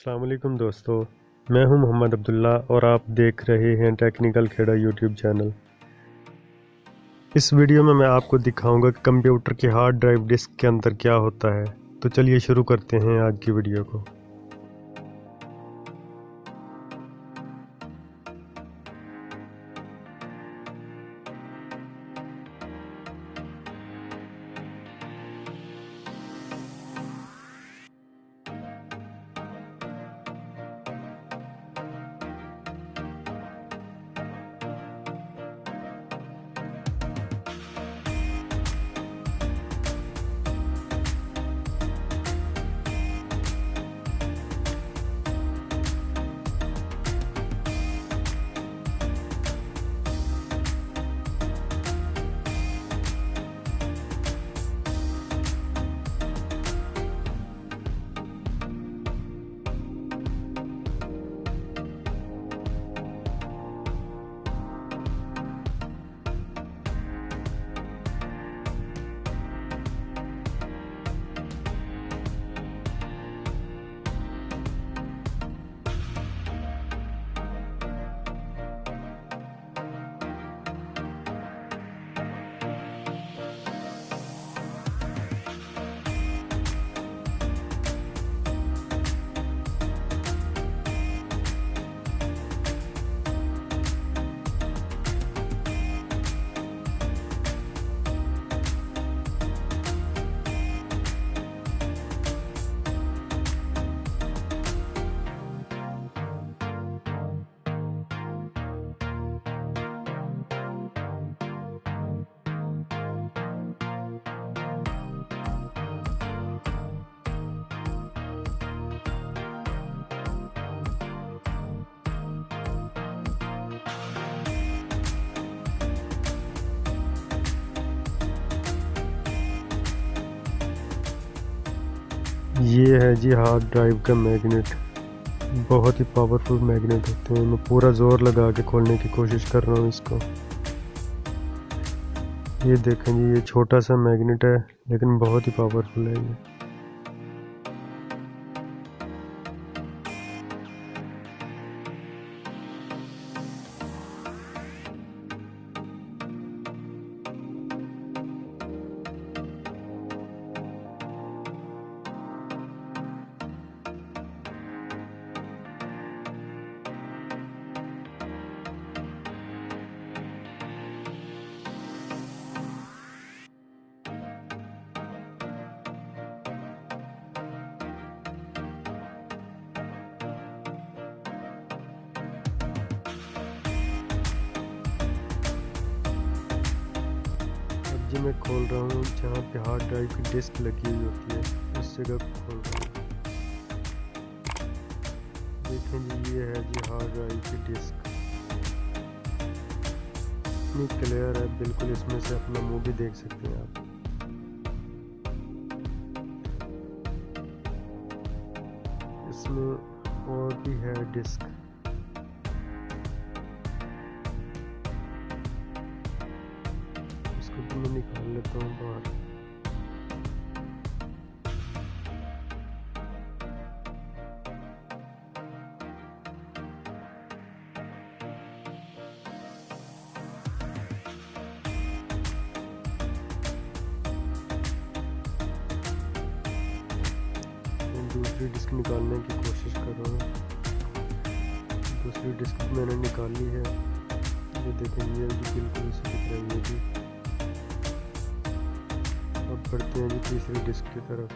अस्सलाम वालेकुम दोस्तों, मैं हूं मोहम्मद अब्दुल्ला और आप देख रहे हैं टेक्निकल खेड़ा यूट्यूब चैनल। इस वीडियो में मैं आपको दिखाऊंगा कि कंप्यूटर की हार्ड ड्राइव डिस्क के अंदर क्या होता है। तो चलिए शुरू करते हैं आज की वीडियो को। ये है जी हार्ड ड्राइव का मैग्नेट। बहुत ही पावरफुल मैग्नेट होते हैं। मैं पूरा जोर लगा के खोलने की कोशिश कर रहा हूँ इसको। ये देखें जी, ये छोटा सा मैग्नेट है लेकिन बहुत ही पावरफुल है ये। जी मैं खोल रहा हूँ जहाँ पे हार्ड ड्राइव की डिस्क लगी हुई होती है, उस जगह को खोल रहा हूँ। देखें जी, ये है जी हार्ड ड्राइव की डिस्क। इतनी क्लियर है बिल्कुल, इसमें से अपना मुंह भी देख सकते हैं आप। इसमें और भी है डिस्क। इसको भी मैं निकाल लेता हूँ बाहर। दूसरी डिस्क निकालने की कोशिश कर रहा हूँ। दूसरी डिस्क मैंने निकाली है। ये देखें, ये भी बिल्कुल इसी की तरह ये भी। अब बढ़ते हैं जी तीसरी डिस्क की तरफ।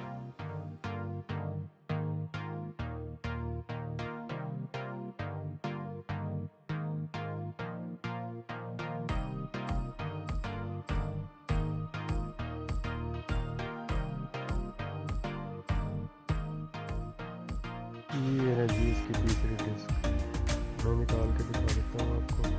ये है जी इसकी तीसरी डिस्क। मैं निकाल के दिखा देता हूँ आपको।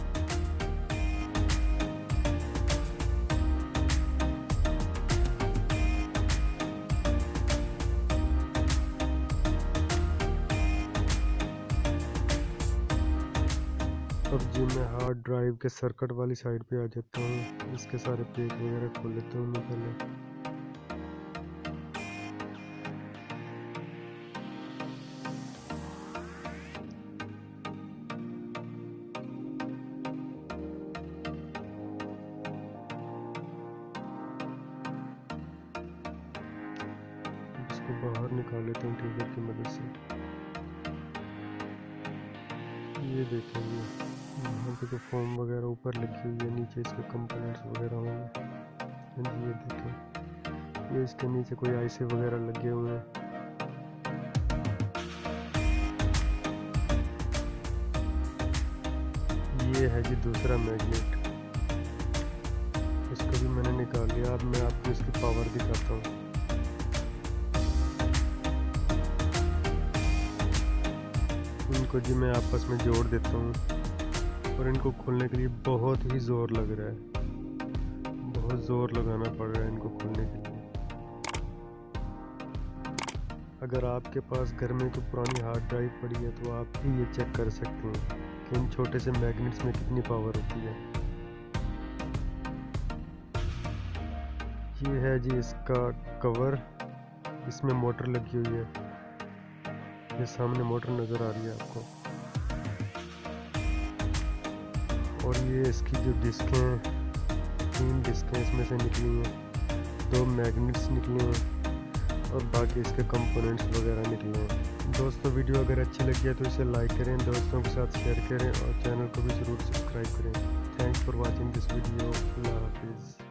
अब जी मैं हार्ड ड्राइव के सर्किट वाली साइड पे आ जाता हूँ। इसके सारे पेज वगैरह खोल लेता हूँ मैं पहले। सीजर की मदद से। ये देखेंगे यहाँ पे जो फोम वगैरह ऊपर लगी हुई है, नीचे इसके कंपोनेंट्स वगैरह होंगे। ये देखें, ये इसके नीचे कोई आईसी वगैरह लगे हुए हैं। ये है जी दूसरा मैग्नेट, इसको भी मैंने निकाल लिया। अब मैं आपको इसकी पावर दिखाता हूँ। इनको जी मैं आपस में जोड़ देता हूँ और इनको खोलने के लिए बहुत ही ज़ोर लग रहा है, बहुत ज़ोर लगाना पड़ रहा है इनको खोलने के लिए। अगर आपके पास घर में कोई पुरानी हार्ड ड्राइव पड़ी है तो आप भी ये चेक कर सकते हैं कि इन छोटे से मैग्नेट्स में कितनी पावर होती है। ये है जी इसका कवर, इसमें मोटर लगी हुई है। ये सामने मोटर नज़र आ रही है आपको। और ये इसकी जो डिस्कें हैं, 3 डिस्कें इसमें से निकली हैं, 2 मैग्नेट्स निकले हैं और बाकी इसके कंपोनेंट्स वगैरह निकले हैं। दोस्तों वीडियो अगर अच्छी लगी है तो इसे लाइक करें, दोस्तों के साथ शेयर करें और चैनल को भी ज़रूर सब्सक्राइब करें। Thanks for watching this video. अल्लाह हाफिज़।